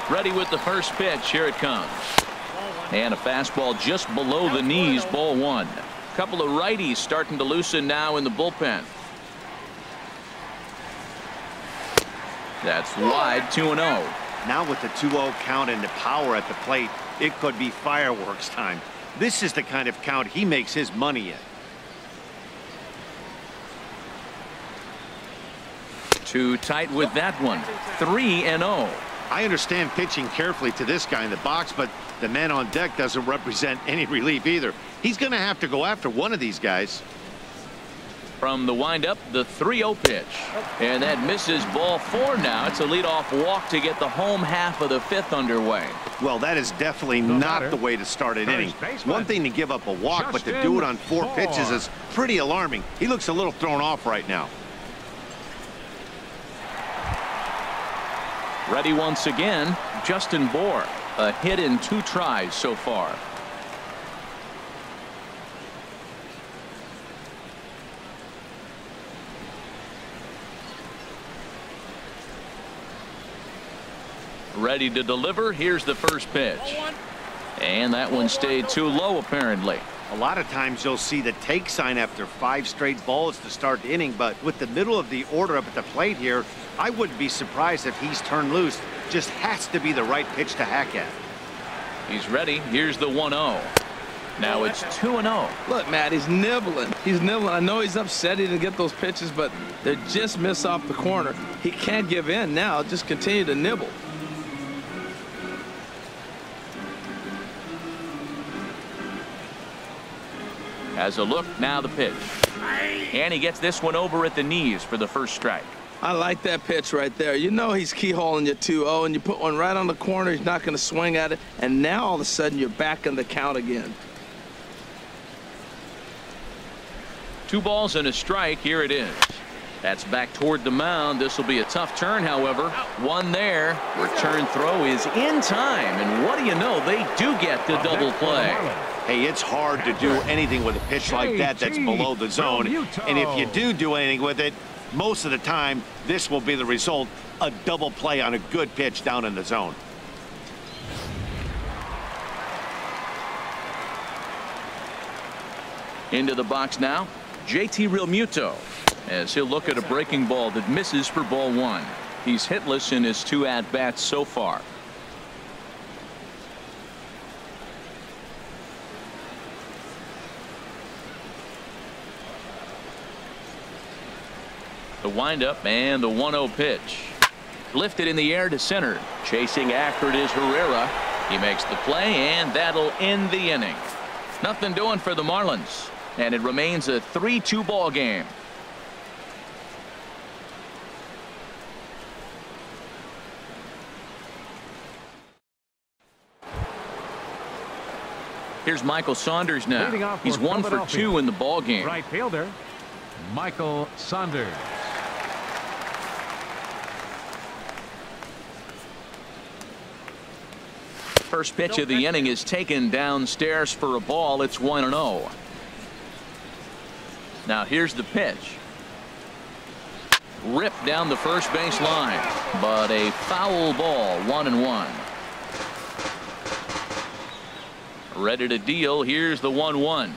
Ready with the first pitch. Here it comes. And a fastball just below the knees. Ball one. Couple of righties starting to loosen now in the bullpen. That's wide. 2-0. Now with the 2-0 count and the power at the plate, it could be fireworks time. This is the kind of count he makes his money in. Too tight with that one. 3-0. I understand pitching carefully to this guy in the box, but the man on deck doesn't represent any relief either. He's going to have to go after one of these guys. From the windup, the 3-0 pitch. And that misses. Ball four now. It's a leadoff walk to get the home half of the fifth underway. Well, that is definitely not the way to start an inning. One thing to give up a walk, but to do it on 4 pitches is pretty alarming. He looks a little thrown off right now. Ready once again, Justin Bour. A hit in 2 tries so far. Ready to deliver. Here's the first pitch. And that one stayed too low apparently. A lot of times you'll see the take sign after 5 straight balls to start the inning, but with the middle of the order up at the plate here, I wouldn't be surprised if he's turned loose. Just has to be the right pitch to hack at. He's ready. Here's the 1-0. Now it's 2-0. Look, Matt, he's nibbling. He's nibbling. I know he's upset he didn't get those pitches, but they just miss off the corner. He can't give in now. Just continue to nibble. Has a look. Now the pitch. And he gets this one over at the knees for the first strike. I like that pitch right there. You know he's keyholing you 2-0, and you put one right on the corner. He's not going to swing at it. And now all of a sudden you're back in the count again. 2 balls and a strike. Here it is. That's back toward the mound. This will be a tough turn, however. One there. Return throw is in time. And what do you know? They do get the double play. Hey, it's hard to do anything with a pitch like that that's below the zone. And if you do anything with it, most of the time, this will be the result. A double play on a good pitch down in the zone. Into the box now, JT Realmuto, as he'll look at a breaking ball that misses for ball one. He's hitless in his 2 at-bats so far. The windup and the 1-0 pitch. Lifted in the air to center. Chasing after it is Herrera. He makes the play, and that'll end the inning. Nothing doing for the Marlins, and it remains a 3-2 ball game. Here's Michael Saunders now. He's 1 for 2 in the ball game. Right fielder, Michael Saunders. First pitch of the inning is taken downstairs for a ball. It's 1-0. Now here's the pitch. Ripped down the first base line, but a foul ball. 1-1. Ready to deal. Here's the 1-1.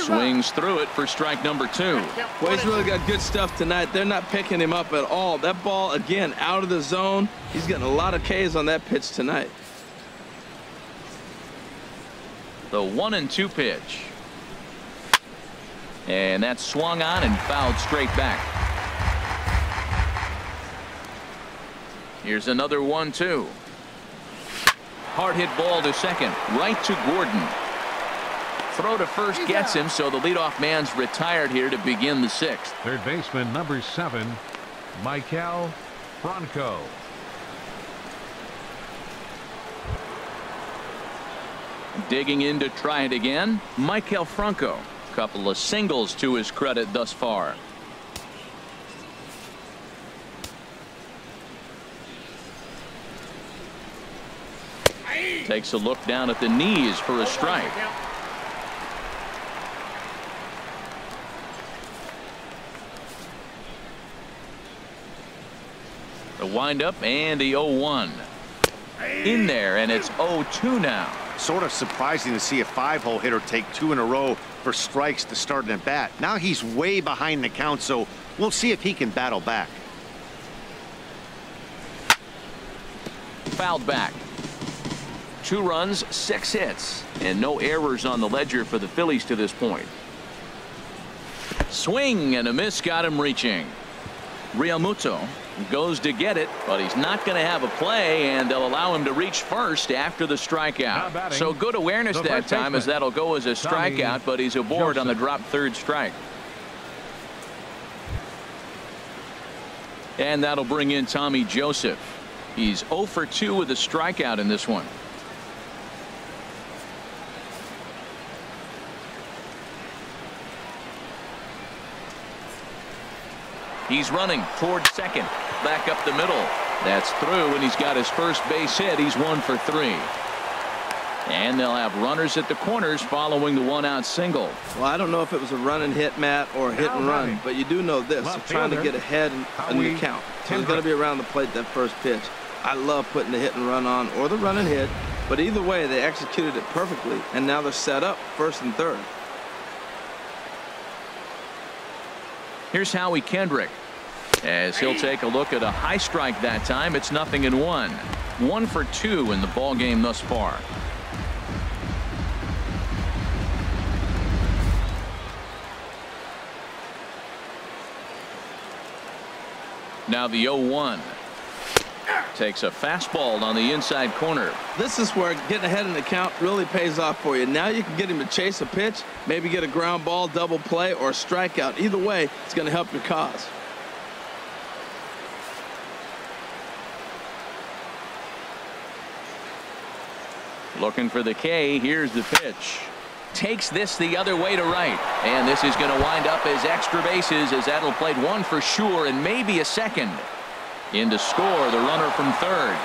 Swings through it for strike number 2. Well, he's really got good stuff tonight. They're not picking him up at all. That ball, again, out of the zone. He's getting a lot of Ks on that pitch tonight. The 1-2 pitch. And that's swung on and fouled straight back. Here's another 1-2. Hard hit ball to second. Right to Gordon. Throw to first gets him, so the leadoff man's retired here to begin the 6th. Third baseman number 7, Michael Franco. Digging in to try it again, Michael Franco. Couple of singles to his credit thus far. Takes a look down at the knees for a strike. The windup and the 0-1. in there, and it's 0-2 now. Sort of surprising to see a 5-hole hitter take 2 in a row for strikes to start an at bat. Now he's way behind the count, so we'll see if he can battle back. Fouled back. 2 runs, 6 hits, and no errors on the ledger for the Phillies to this point. Swing and a miss got him reaching. Realmuto goes to get it, but he's not going to have a play, and they'll allow him to reach first after the strikeout. So good awareness that time, as that'll go as a strikeout, but he's aboard on the drop third strike. And that'll bring in Tommy Joseph. He's 0 for 2 with a strikeout in this one. He's running toward second. Back up the middle. That's through, and he's got his first base hit. He's 1 for 3. And they'll have runners at the corners following the 1-out single. Well, I don't know if it was a run and hit, Matt, or a hit and run, but you do know this. They're trying to get ahead in the count. So he's going to be around the plate that first pitch. I love putting the hit and run on or the run and hit, but either way, they executed it perfectly, and now they're set up first and third. Here's Howie Kendrick, as he'll take a look at a high strike that time. It's 0-1. 1 for 2 in the ball game thus far. Now the 0-1. Takes a fastball on the inside corner. This is where getting ahead in the count really pays off for you. Now you can get him to chase a pitch, maybe get a ground ball, double play, or a strikeout. Either way, it's going to help your cause. Looking for the K. Here's the pitch. Takes this the other way to right. And this is going to wind up as extra bases, as that'll play 1 for sure and maybe a second. In to score the runner from third.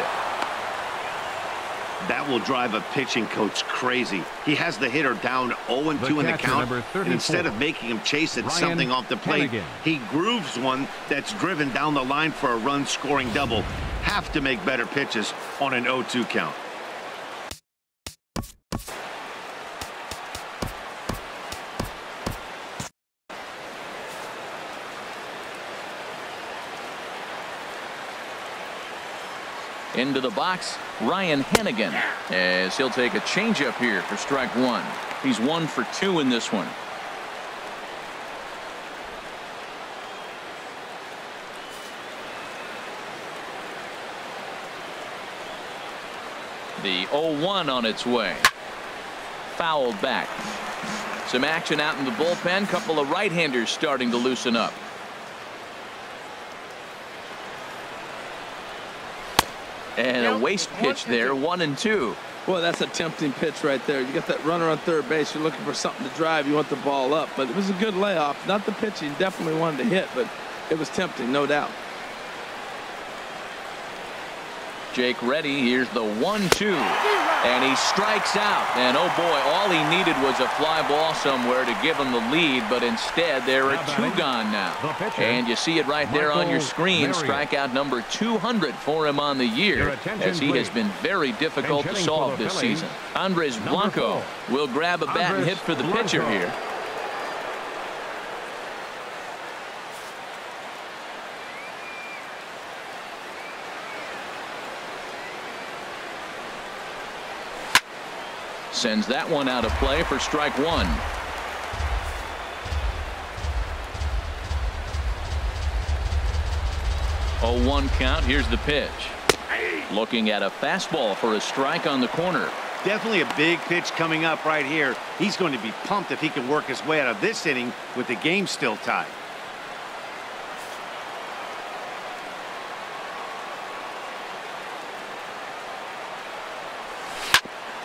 That will drive a pitching coach crazy. He has the hitter down 0-2 in the count, and instead of making him chase at something off the plate, he grooves one that's driven down the line for a run-scoring double. Have to make better pitches on an 0-2 count. Into the box, Ryan Hennigan, as he'll take a changeup here for strike 1. He's 1 for 2 in this one. The 0-1 on its way. Fouled back. Some action out in the bullpen. Couple of right-handers starting to loosen up. And a waste pitch there, 1-2. Well, that's a tempting pitch right there. You got that runner on third base. You're looking for something to drive. You want the ball up. But it was a good layoff. Not the pitch he definitely wanted to hit, but it was tempting, no doubt. Jake Reddy, here's the 1-2. And he strikes out. And oh boy, all he needed was a fly ball somewhere to give him the lead, but instead there are 2 gone now. And you see it right there on your screen. Strikeout number 200 for him on the year, as he has been very difficult to solve this season. Andres Blanco will grab a bat and hit for the pitcher here. Sends that one out of play for strike 1. 0-1 count. Here's the pitch. Looking at a fastball for a strike on the corner. Definitely a big pitch coming up right here. He's going to be pumped if he can work his way out of this inning with the game still tied.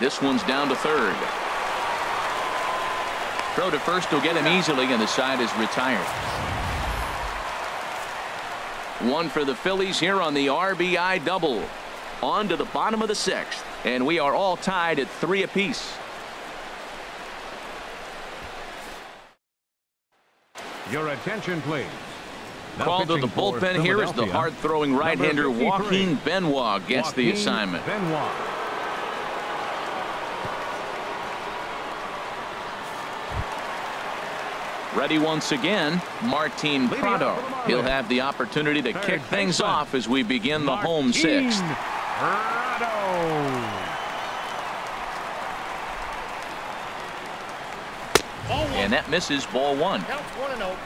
This one's down to third. Throw to first will get him easily, and the side is retired. 1 for the Phillies here on the RBI double. On to the bottom of the 6th, and we are all tied at 3 apiece. Your attention, please. Called to the bullpen here as the hard-throwing right-hander Joaquin Benoit gets the assignment. Ready once again, Martin Prado. He'll have the opportunity to kick things off as we begin the home sixth. And that misses, ball one. Count 1-0.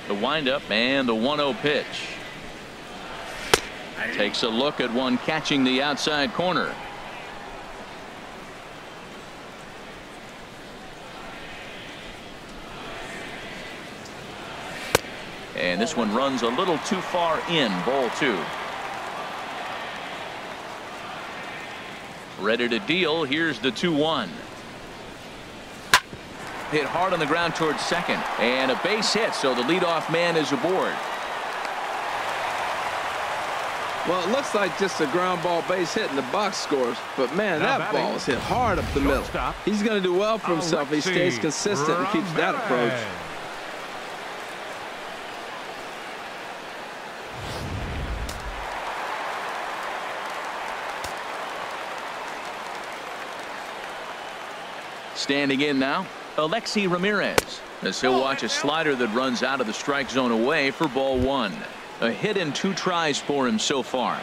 The windup and the 1-0 pitch. Takes a look at one catching the outside corner. And this one runs a little too far in, ball two. Ready to deal. Here's the 2-1. Hit hard on the ground towards second, and a base hit, so the leadoff man is aboard. Well, it looks like just a ground ball base hit in the box scores, but man, that ball is hit hard up the middle. He's going to do well for himself if he stays consistent and keeps that approach. Standing in now, Alexi Ramirez, as he'll watch a slider that runs out of the strike zone away for ball one. A hit in 2 tries for him so far.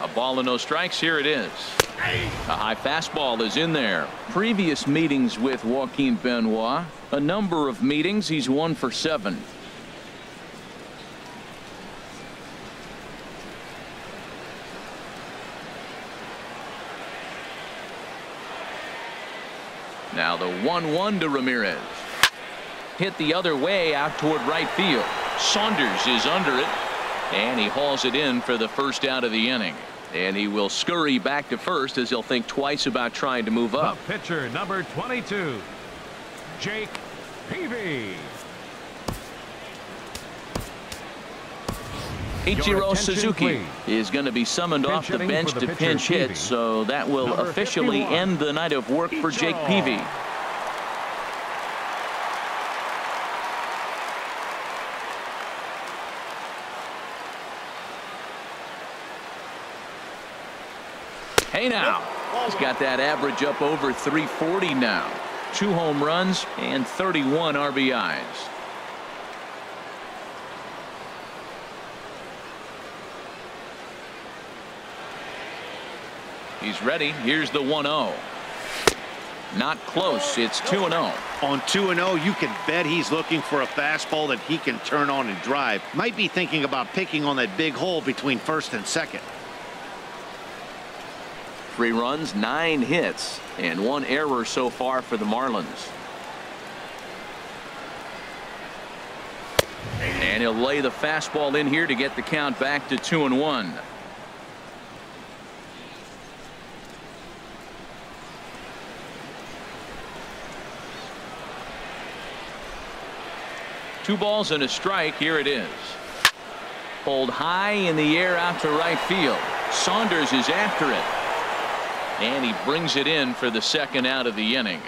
A ball and no strikes. Here it is. A high fastball is in there. Previous meetings with Joaquin Benoit, a number of meetings, he's 1 for 7. Now the 1-1 to Ramirez. Hit the other way out toward right field. Saunders is under it, and he hauls it in for the first out of the inning. And he will scurry back to first as he'll think twice about trying to move up. The pitcher, number 22, Jake Peavy. Ichiro Suzuki is going to be summoned off the bench to pinch hit, so that will officially end the night of work for Jake Peavy. Hey now, he's got that average up over 340 now. 2 home runs and 31 RBIs. He's ready. Here's the 1-0. Not close. It's 2-0. On 2-0, you can bet he's looking for a fastball that he can turn on and drive. Might be thinking about picking on that big hole between first and second. 3 runs, 9 hits, and 1 error so far for the Marlins. And he'll lay the fastball in here to get the count back to 2-1. Two balls and a strike. Here it is. Pulled high in the air out to right field. Saunders is after it, and he brings it in for the second out of the inning.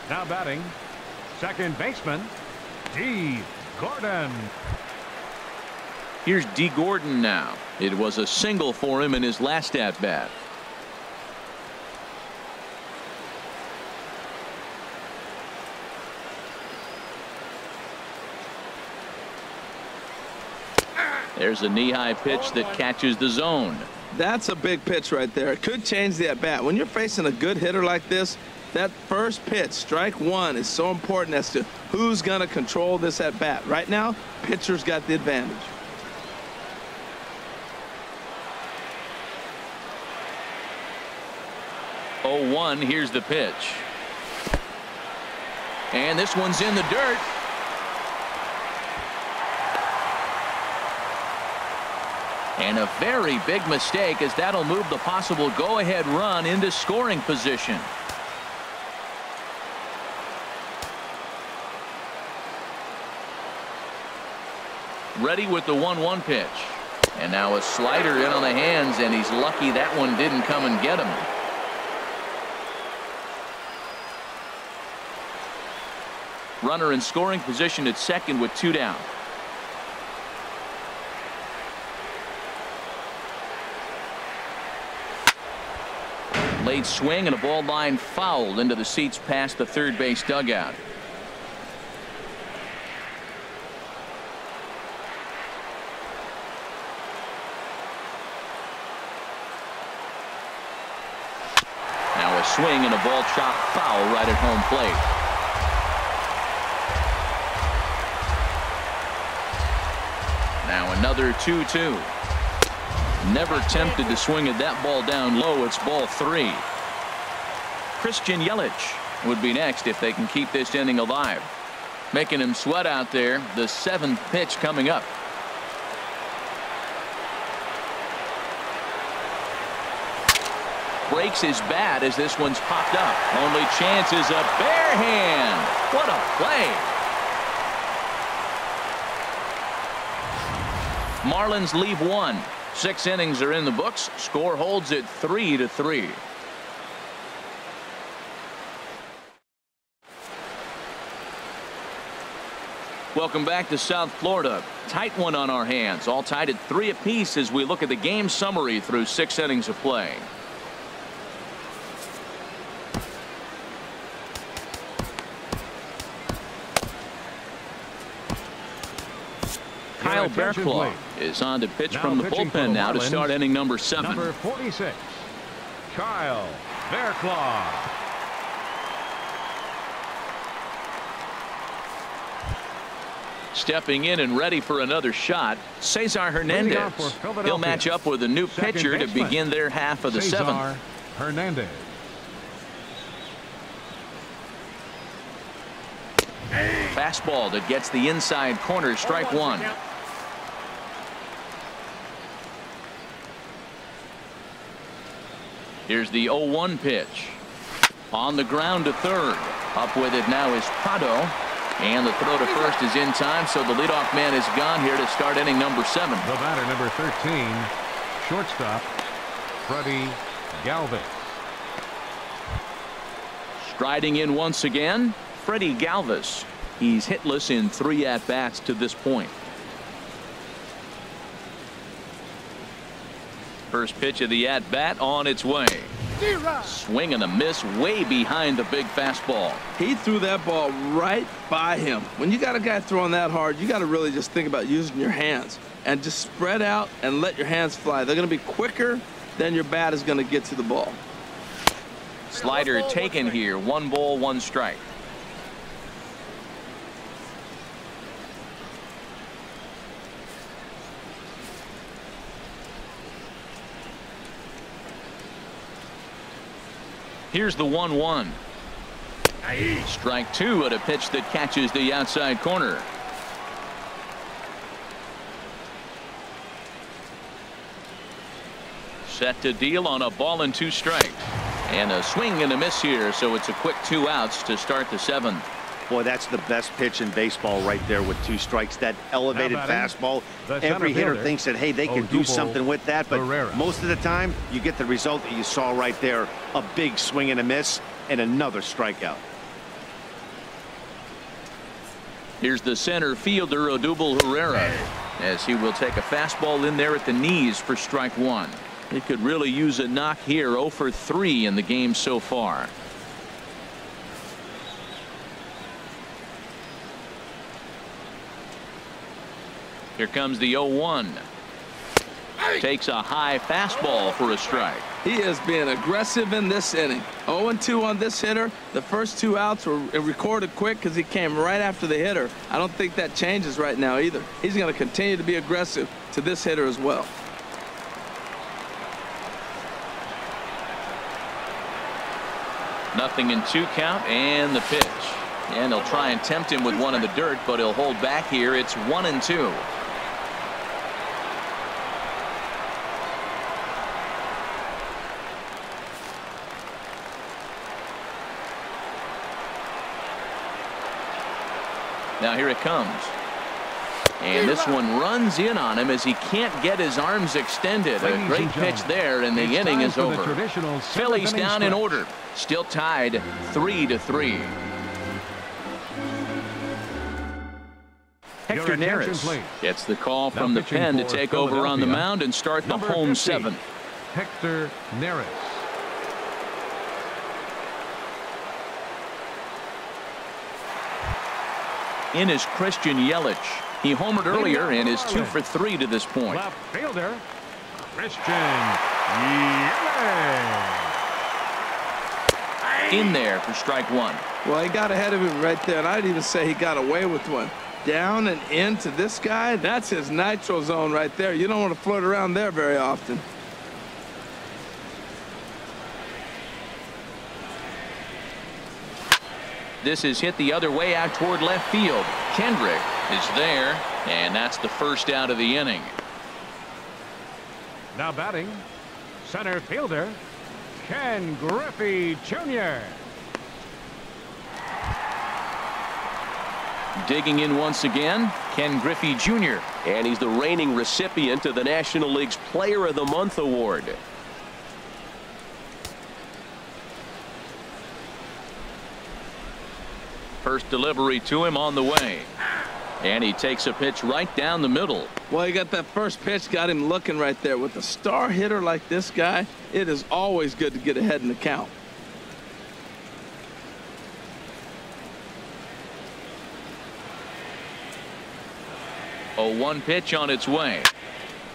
Now batting, second baseman, D. Gordon. Here's D. Gordon now. It was a single for him in his last at bat. There's a knee-high pitch that catches the zone. That's a big pitch right there. It could change the at-bat. When you're facing a good hitter like this, that first pitch, strike one, is so important as to who's going to control this at-bat. Right now, pitcher's got the advantage. Oh, 1. Here's the pitch. And this one's in the dirt. And a very big mistake, as that'll move the possible go-ahead run into scoring position. Ready with the 1-1 pitch. And now a slider in on the hands, and he's lucky that one didn't come and get him. Runner in scoring position at second with 2 down. Late swing and a ball line foul into the seats past the third base dugout. Now a swing and a ball chopped foul right at home plate. Now another 2-2. Never tempted to swing at that ball down low. It's ball 3. Christian Yelich would be next if they can keep this inning alive. Making him sweat out there. The 7th pitch coming up. Breaks his bat as this one's popped up. Only chance is a bare hand. What a play. Marlins leave 1. 6 innings are in the books. Score holds at 3-3. Welcome back to South Florida. Tight one on our hands. All tied at 3 apiece as we look at the game summary through 6 innings of play. Kyle Bearclaw is on to pitch from the bullpen now to start inning number 7. Number 46, Kyle Bearclaw. Stepping in and ready for another shot, Cesar Hernandez. He'll match up with a new pitcher to begin their half of the 7th. Hernandez. Fastball that gets the inside corner, strike 1. Here's the 0-1 pitch. On the ground to third. Up with it now is Prado. And the throw to first is in time, so the leadoff man is gone here to start inning number 7. The batter, number 13, shortstop, Freddie Galvis. Striding in once again, Freddie Galvis. He's hitless in 3 at-bats to this point. First pitch of the at-bat on its way. Swing and a miss way behind the big fastball. He threw that ball right by him. When you got a guy throwing that hard, you got to really just think about using your hands and just spread out and let your hands fly. They're going to be quicker than your bat is going to get to the ball. Slider taken here. 1 ball, 1 strike. Here's the 1-1. Strike 2 at a pitch that catches the outside corner. Set to deal on a ball and 2 strikes. And a swing and a miss here, so it's a quick 2 outs to start the 7th. Boy, that's the best pitch in baseball right there with 2 strikes. That elevated fastball. Every hitter thinks that, hey, they can do something with that. But most of the time, you get the result that you saw right there. A big swing and a miss and another strikeout. Here's the center fielder, Odubel Herrera, as he will take a fastball in there at the knees for strike 1. He could really use a knock here. 0 for 3 in the game so far. Here comes the 0-1. Takes a high fastball for a strike. He is being aggressive in this inning. 0-2 on this hitter. The first 2 outs were recorded quick because he came right after the hitter. I don't think that changes right now either. He's going to continue to be aggressive to this hitter as well. Nothing in 2 count, and the pitch. And they'll try and tempt him with one in the dirt, but he'll hold back here. It's 1-2. Now here it comes. And this one runs in on him as he can't get his arms extended. A great pitch there, and the inning is over. Phillies down in order. Still tied 3-3. Hector Neris gets the call from the pen to take over on the mound and start the home seventh. Hector Neris. In is Christian Yelich. He homered earlier and is 2 for 3 to this point. Left fielder, Christian Yelich. In there for strike one. Well, he got ahead of him right there, and I'd even say he got away with one. Down and into this guy, that's his nitro zone right there. You don't want to float around there very often. This is hit the other way out toward left field. Kendrick is there, and that's the first out of the inning. Now batting, center fielder, Ken Griffey Jr. Digging in once again, Ken Griffey Jr. And he's the reigning recipient of the National League's Player of the Month award. First delivery to him on the way. And he takes a pitch right down the middle. Well, he got that first pitch, got him looking right there. With a star hitter like this guy, it is always good to get ahead in the count. A 1 pitch on its way.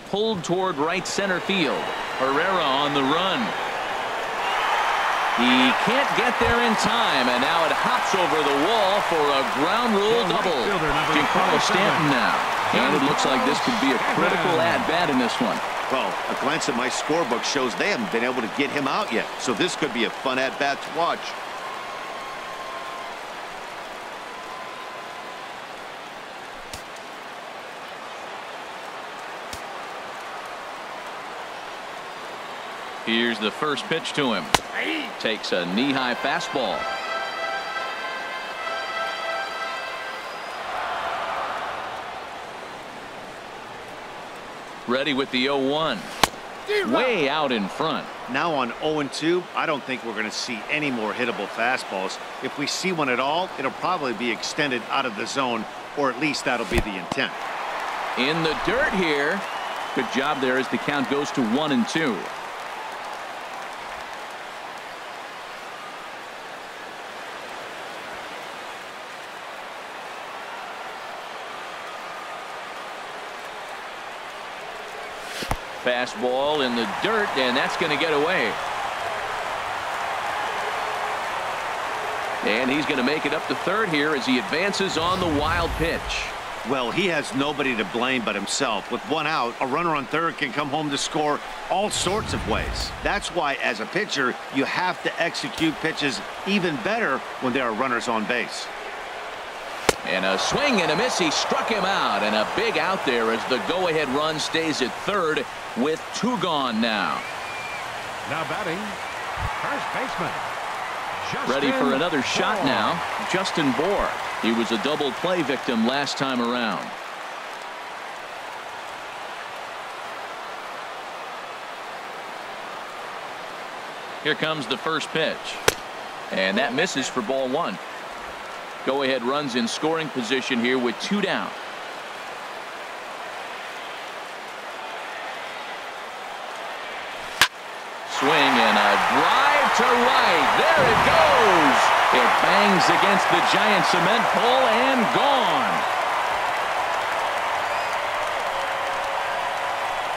Pulled toward right center field. Herrera on the run. He can't get there in time, and now it hops over the wall for a ground rule double. Giancarlo Stanton now. And it looks like this could be a critical at-bat in this one. Well, a glance at my scorebook shows they haven't been able to get him out yet, so this could be a fun at-bat to watch. Here's the first pitch to him. Takes a knee-high fastball. Ready with the 0-1. Way out in front. Now on 0-2, I don't think we're going to see any more hittable fastballs. If we see one at all, it'll probably be extended out of the zone, or at least that'll be the intent. In the dirt here. Good job there as the count goes to 1-2. Fastball in the dirt, and that's going to get away. And he's going to make it up to third here as he advances on the wild pitch. Well, he has nobody to blame but himself. With one out, a runner on third can come home to score all sorts of ways. That's why, as a pitcher, you have to execute pitches even better when there are runners on base. And a swing and a miss. He struck him out, and a big out there as the go-ahead run stays at third with 2 gone now. Now batting, first baseman, Justin ready for another shot Bohr. now. Justin Bohr. He was a double play victim last time around. Here comes the first pitch. And that misses for ball 1. Go-ahead runs in scoring position here with 2 down. Swing and a drive to right. There it goes. It bangs against the giant cement pole and gone.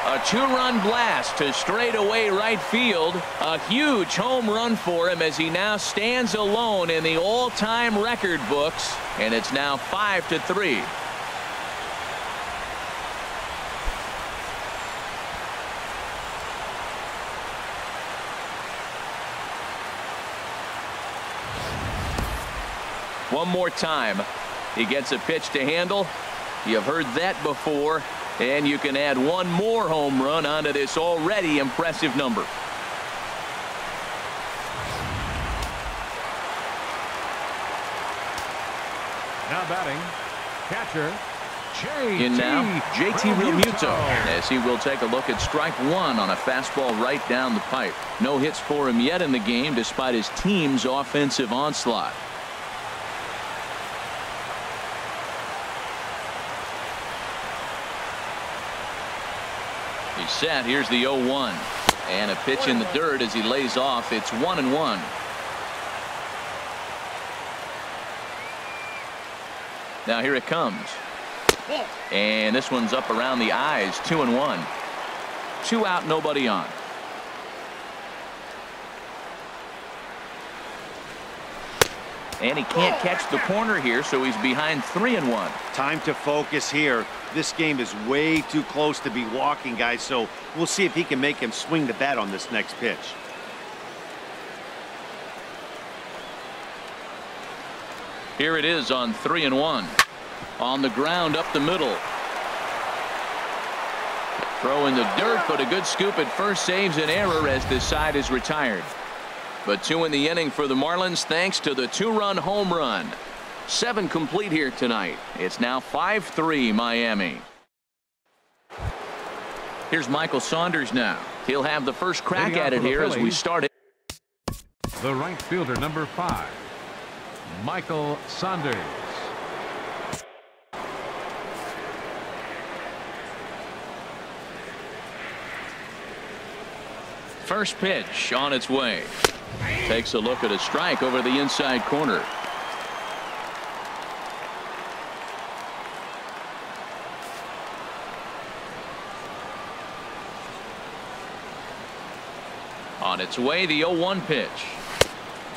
A 2-run blast to straightaway right field. A huge home run for him as he now stands alone in the all-time record books, and it's now 5-3. One more time. He gets a pitch to handle. You've heard that before. And you can add one more home run onto this already impressive number. Now batting, Catcher, JT In now, JT Realmuto, as he will take a look at strike one on a fastball right down the pipe. No hits for him yet in the game despite his team's offensive onslaught. He's set. Here's the 0-1. And a pitch in the dirt as he lays off. It's 1-1. Now here it comes. And this one's up around the eyes. 2-1. 2 out, nobody on. And he can't catch the corner here, so he's behind 3-1. Time to focus here. This game is way too close to be walking, guys, so we'll see if he can make him swing the bat on this next pitch. Here it is on 3-1. On the ground up the middle. Throw in the dirt, but a good scoop at first saves an error as this side is retired. But 2 in the inning for the Marlins thanks to the 2-run home run. 7 complete here tonight. It's now 5-3 Miami. Here's Michael Saunders now. He'll have the first crack at it here as we start it. The right fielder, number 5, Michael Saunders. First pitch on its way. Takes a look at a strike over the inside corner. On its way, the 0-1 pitch.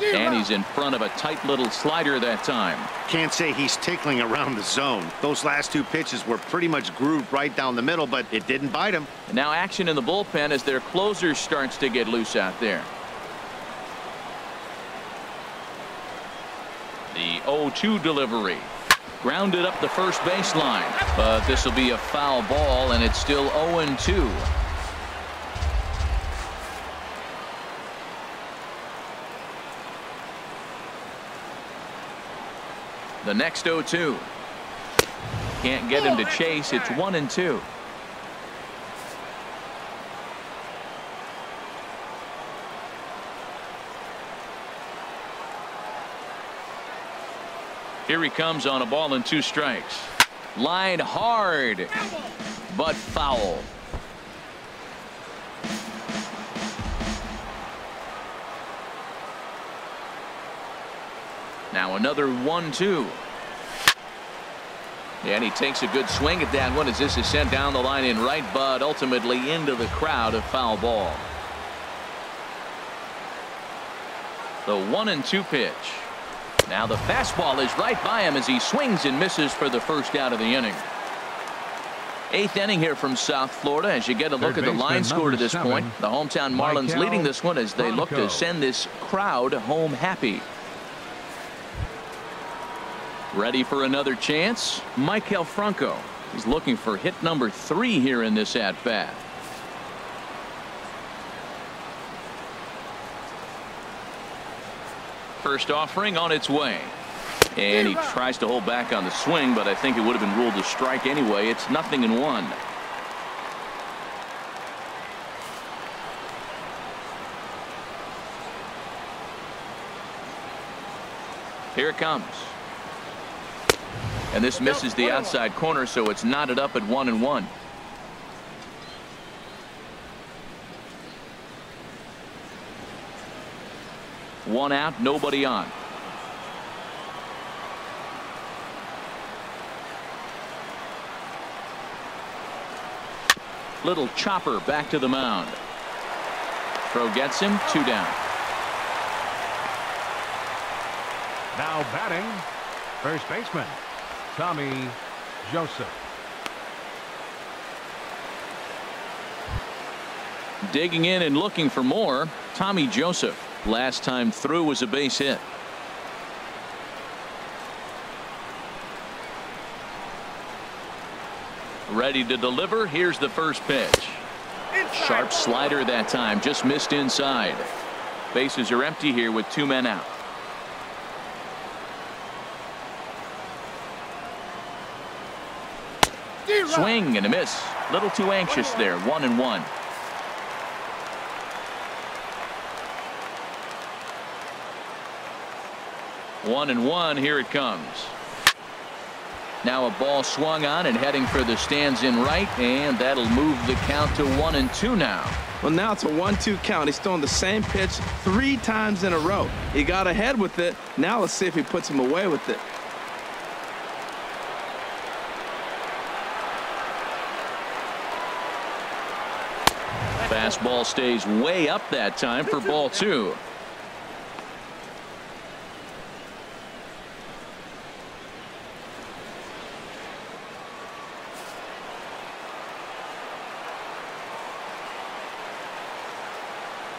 And he's in front of a tight little slider that time. Can't say he's tickling around the zone. Those last 2 pitches were pretty much grooved right down the middle, but it didn't bite him. And now action in the bullpen as their closer starts to get loose out there. The 0-2 delivery. Grounded up the first baseline. But this will be a foul ball, and it's still 0-2. The next 0-2. Can't get him to chase. It's 1-2. Here he comes on a ball and 2 strikes. Line hard, but foul. Now another 1-2. And he takes a good swing at that one as this is sent down the line in right, but ultimately into the crowd, a foul ball. The 1-2 pitch. Now the fastball is right by him as he swings and misses for the first out of the inning. 8th inning here from South Florida as you get a look at the line score to this point. The hometown Marlins leading this one as they look to send this crowd home happy. Ready for another chance? Maikel Franco. He's looking for hit number 3 here in this at-bat. First offering on its way. And he tries to hold back on the swing, but I think it would have been ruled a strike anyway. It's 0-1. Here it comes. And this misses the outside corner, so it's knotted up at 1-1. One out, nobody on. Little chopper back to the mound. Throw gets him, 2 down. Now batting, first baseman, Tommy Joseph. Digging in and looking for more, Tommy Joseph. Last time through was a base hit. Ready to deliver. Here's the first pitch. Sharp slider that time, just missed inside. Bases are empty here with 2 men out. Swing and a miss. Little too anxious there. 1-1. One and one. Here it comes. Now a ball swung on and heading for the stands in right, and that'll move the count to 1-2 now. Well, now it's a 1-2 count. He's throwing the same pitch 3 times in a row. He got ahead with it. Now let's see if he puts him away with it. Fastball stays way up that time for ball 2.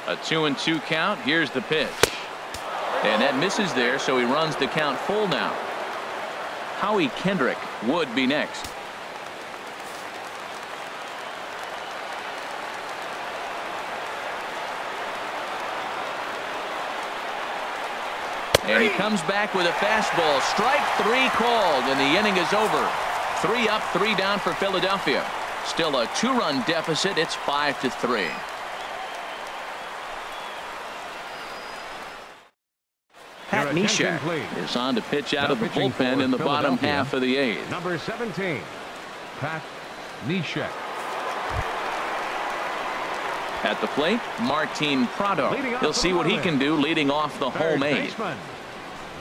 A 2-2 count. Here's the pitch. And that misses there, so he runs the count full now. Howie Kendrick would be next. And he comes back with a fastball. Strike 3 called, and the inning is over. 3 up, 3 down for Philadelphia. Still a 2-run deficit. It's 5-3. Pat Neshek is on to pitch out of the bullpen in the bottom half of the 8th. Number 17, Pat Neshek. At the plate, Martin Prado. He'll see what he can do leading off the home 8th.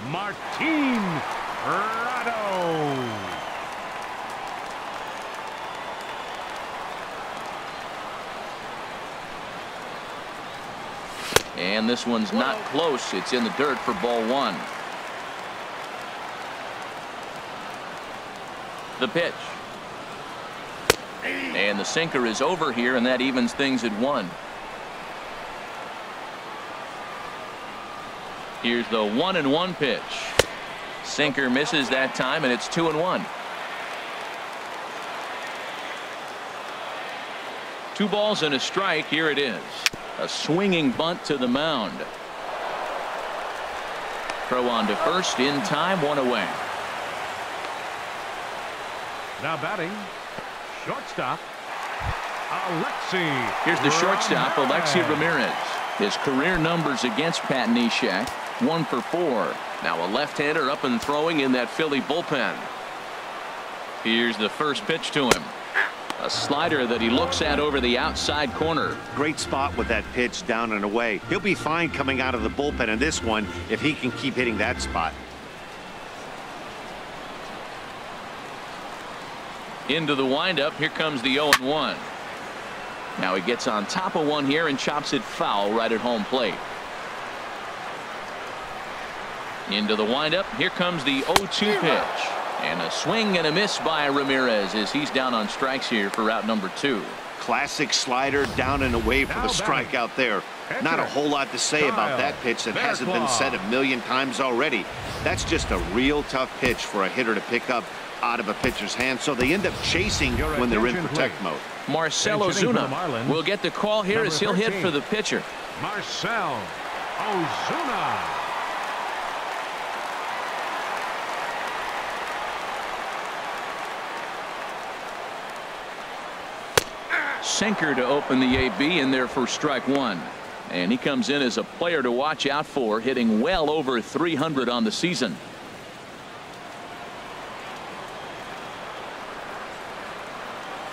Martin Prado. And this one's not close. It's in the dirt for ball 1. The pitch. And the sinker is over here, and that evens things at 1. Here's the 1-1 pitch. Sinker misses that time, and it's 2-1. 2 balls and a strike. Here it is. A swinging bunt to the mound. Throw on to first in time. 1 away. Now batting, shortstop, Alexi. Here's the shortstop, Alexi Ramirez. His career numbers against Pat Neshek, 1 for 4. Now a left-hander up and throwing in that Philly bullpen. Here's the first pitch to him. A slider that he looks at over the outside corner. Great spot with that pitch down and away. He'll be fine coming out of the bullpen in this one if he can keep hitting that spot. Into the windup. Here comes the 0-1. Now he gets on top of one here and chops it foul right at home plate. Into the windup. Here comes the 0-2 pitch. And a swing and a miss by Ramirez as he's down on strikes here for route number 2. Classic slider down and away for the strikeout there. Not a whole lot to say about that pitch that hasn't been said a million times already. That's just a real tough pitch for a hitter to pick up out of a pitcher's hand, so they end up chasing when they're in protect mode. Marcell Ozuna will get the call here as he'll hit for the pitcher. Marcell Ozuna. Sinker to open the AB in there for strike 1. And he comes in as a player to watch out for, hitting well over 300 on the season.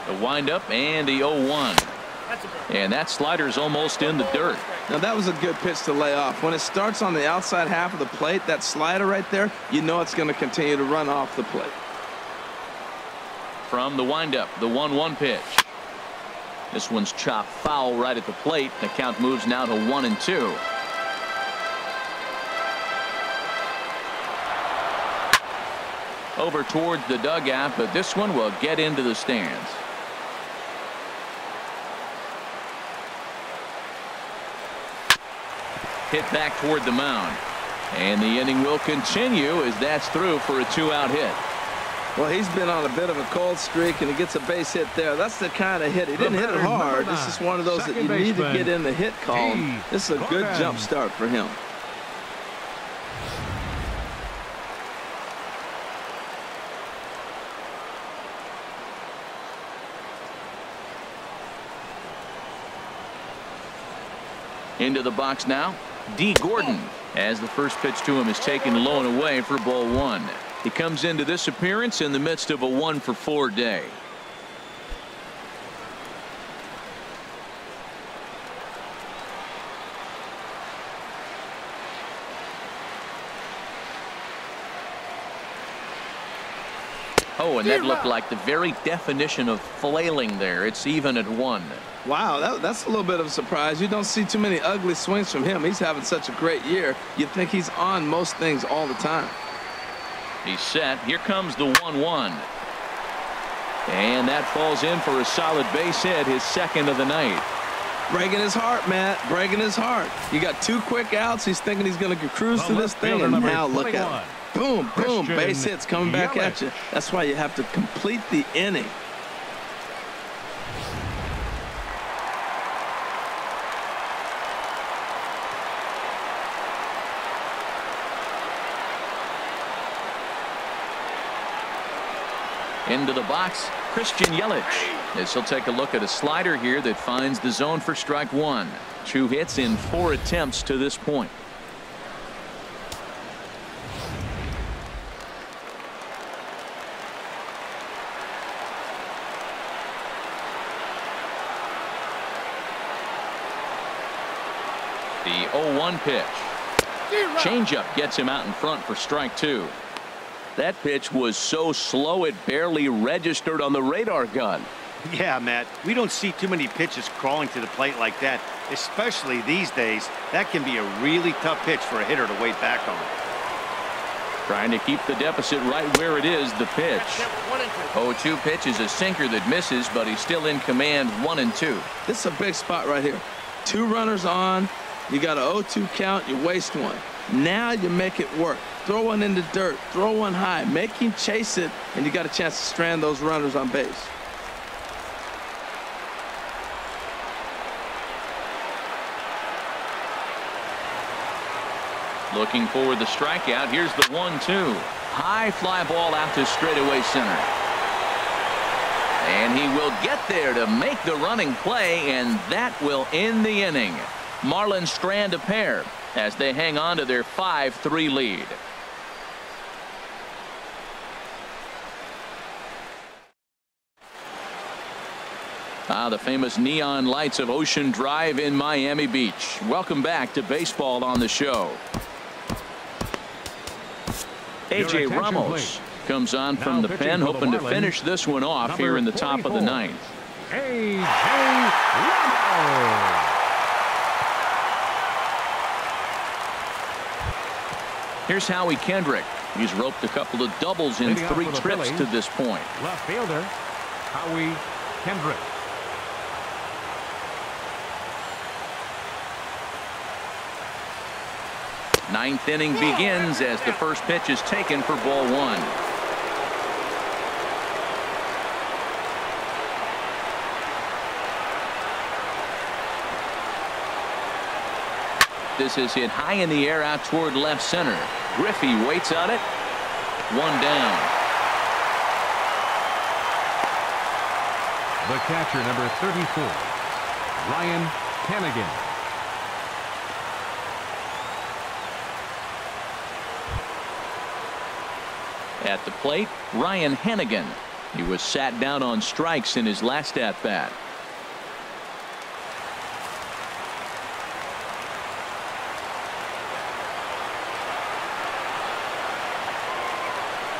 The windup and the 0-1. And that slider's almost in the dirt. Now that was a good pitch to lay off. When it starts on the outside half of the plate, that slider right there, you know it's going to continue to run off the plate. From the windup, the 1-1 pitch. This one's chopped foul right at the plate. The count moves now to 1-2. Over towards the dugout, but this one will get into the stands. Hit back toward the mound. And the inning will continue as that's through for a 2-out hit. Well, he's been on a bit of a cold streak, and he gets a base hit there. That's the kind of hit. He didn't hit it hard. This is one of those that you need to get in the hit column. This is a good jump start for him. Into the box now, D. Gordon, as the first pitch to him is taken low and away for ball 1. He comes into this appearance in the midst of a 1-for-4 day. Oh, and that looked like the very definition of flailing there. It's even at 1. Wow, that's a little bit of a surprise. You don't see too many ugly swings from him. He's having such a great year. You'd think he's on most things all the time. He's set. Here comes the 1-1. And that falls in for a solid base hit, his second of the night. Breaking his heart, Matt. Breaking his heart. You got 2 quick outs. He's thinking he's going to cruise to this thing, and now look at him. Boom, boom, base hits coming back at you. That's why you have to complete the inning. Into the box, Christian Yelich. As he'll take a look at a slider here that finds the zone for strike 1. 2 hits in 4 attempts to this point. The 0-1 pitch. Changeup gets him out in front for strike 2. That pitch was so slow it barely registered on the radar gun. Yeah, Matt, we don't see too many pitches crawling to the plate like that, especially these days. That can be a really tough pitch for a hitter to wait back on. Trying to keep the deficit right where it is. The pitch. 0-2 pitch is a sinker that misses, but he's still in command. 1-2. This is a big spot right here. 2 runners on. You got a 0-2 count. You waste 1. Now you make it work. Throw one in the dirt. Throw one high. Make him chase it, and you got a chance to strand those runners on base. Looking for the strikeout. Here's the 1-2. High fly ball out to straightaway center. And he will get there to make the running play, and that will end the inning. Marlins strand a pair as they hang on to their 5-3 lead. The famous neon lights of Ocean Drive in Miami Beach. Welcome back to baseball on the show. A.J. Ramos comes on from the pen, hoping to finish this one off here in the top of the 9th. A.J. Ramos. Here's Howie Kendrick. He's roped a couple of doubles in 3 trips to this point. Left fielder, Howie Kendrick. Ninth inning begins as the first pitch is taken for ball 1. This is hit high in the air out toward left center. Griffey waits on it. 1 down. The catcher, number 34, Ryan Hannigan. At the plate, Ryan Hannigan. He was sat down on strikes in his last at-bat.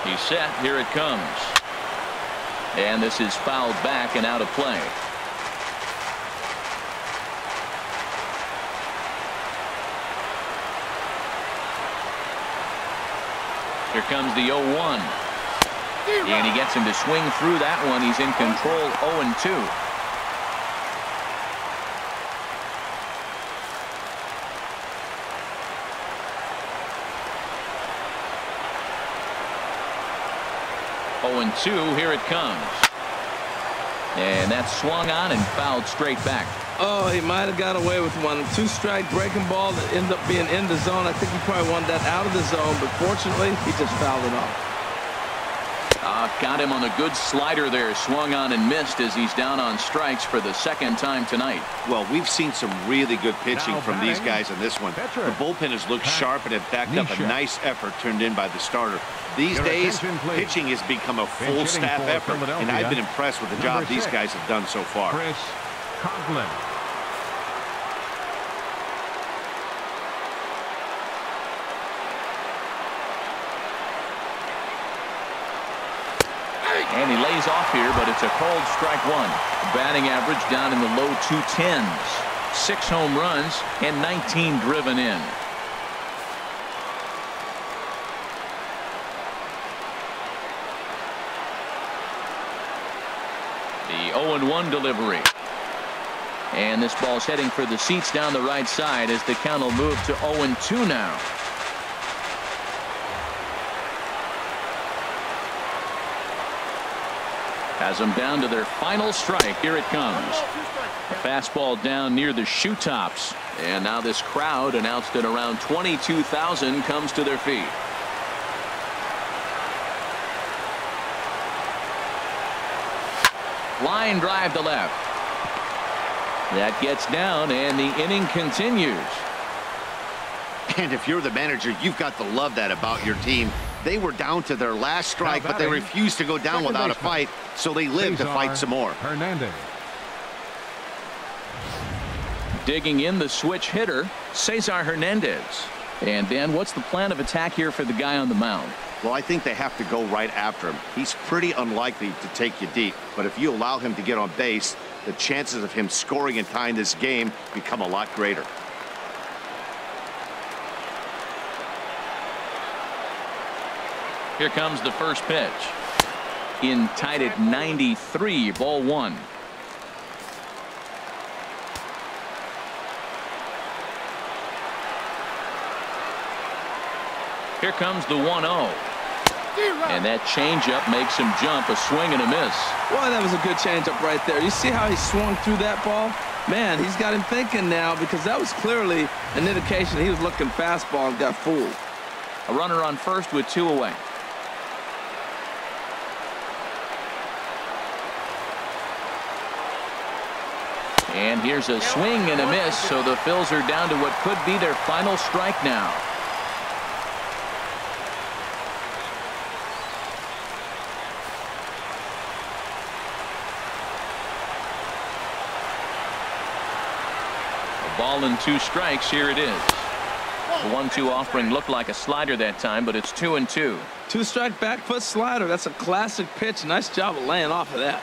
He's set. Here it comes. And this is fouled back and out of play. Here comes the 0-1. And he gets him to swing through that one. He's in control. 0-2. Here it comes. And that's swung on and fouled straight back. Oh, he might have got away with one. 2-strike breaking ball that ended up being in the zone. I think he probably wanted that out of the zone, but fortunately, he just fouled it off. Got him on a good slider there. Swung on and missed as he's down on strikes for the second time tonight. Well, we've seen some really good pitching Now from these guys in this one. Pitcher. The bullpen has looked sharp and have backed up a nice effort turned in by the starter. These Your days, attention, please. pitching has become a Pinch full hitting staff for effort, and Philadelphia, I've been impressed with the number job these 6, guys have done so far. Chris Conklin. And he lays off here, but it's a cold strike one. Batting average down in the low 210s. 6 home runs and 19 driven in. The 0-1 delivery. And this ball's heading for the seats down the right side as the count will move to 0-2 now. Has them down to their final strike. Here it comes. A fastball down near the shoe tops. And now this crowd, announced at around 22,000, comes to their feet. Line drive to left. That gets down, and the inning continues. And if you're the manager, you've got to love that about your team. They were down to their last strike, but they refused to go down without a fight, so they lived to fight some more. Hernandez. Digging in, the switch hitter, Cesar Hernandez. And Dan, what's the plan of attack here for the guy on the mound? Well, I think they have to go right after him. He's pretty unlikely to take you deep, but if you allow him to get on base, the chances of him scoring and tying this game become a lot greater. Here comes the first pitch. In tied at 93, ball 1. Here comes the 1-0. And that changeup makes him jump. A swing and a miss. Boy, that was a good changeup right there. You see how he swung through that ball? Man, he's got him thinking now, because that was clearly an indication he was looking fastball and got fooled. A runner on first with 2 away. And here's a swing and a miss, so the Phils are down to what could be their final strike now. A ball and 2 strikes. Here it is. The 1-2 offering looked like a slider that time, but it's 2-2. 2-strike back foot slider. That's a classic pitch. Nice job of laying off of that.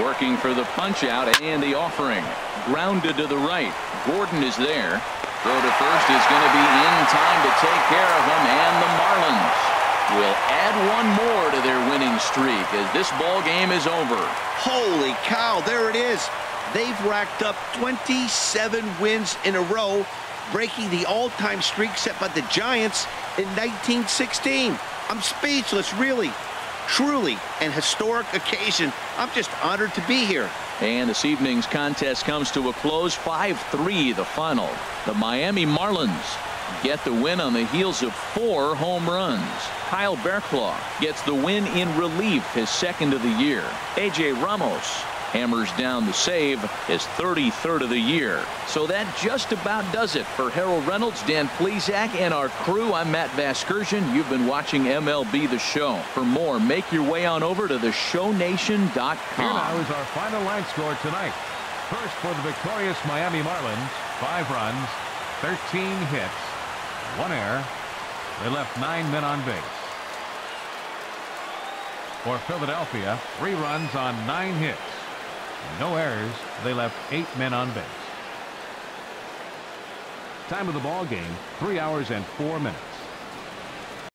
Working for the punch out and the offering. Grounded to the right. Gordon is there. Throw to first is going to be in time to take care of him, and the Marlins will add 1 more to their winning streak as this ball game is over. Holy cow, there it is. They've racked up 27 wins in a row, breaking the all-time streak set by the Giants in 1916. I'm speechless, really. Truly an historic occasion. I'm just honored to be here. And this evening's contest comes to a close. 5-3 the final. The Miami Marlins get the win on the heels of 4 home runs. Kyle Bearclaw gets the win in relief, his second of the year. A.J. Ramos hammers down the save, his 33rd of the year. So that just about does it for Harold Reynolds, Dan Plesac, and our crew. I'm Matt Vasgersian. You've been watching MLB The Show. For more, make your way on over to theshownation.com. Here now is our final line score tonight. First for the victorious Miami Marlins, 5 runs, 13 hits, 1 error. They left 9 men on base. For Philadelphia, 3 runs on 9 hits. No errors. They left 8 men on base. Time of the ball game, 3 hours and 4 minutes.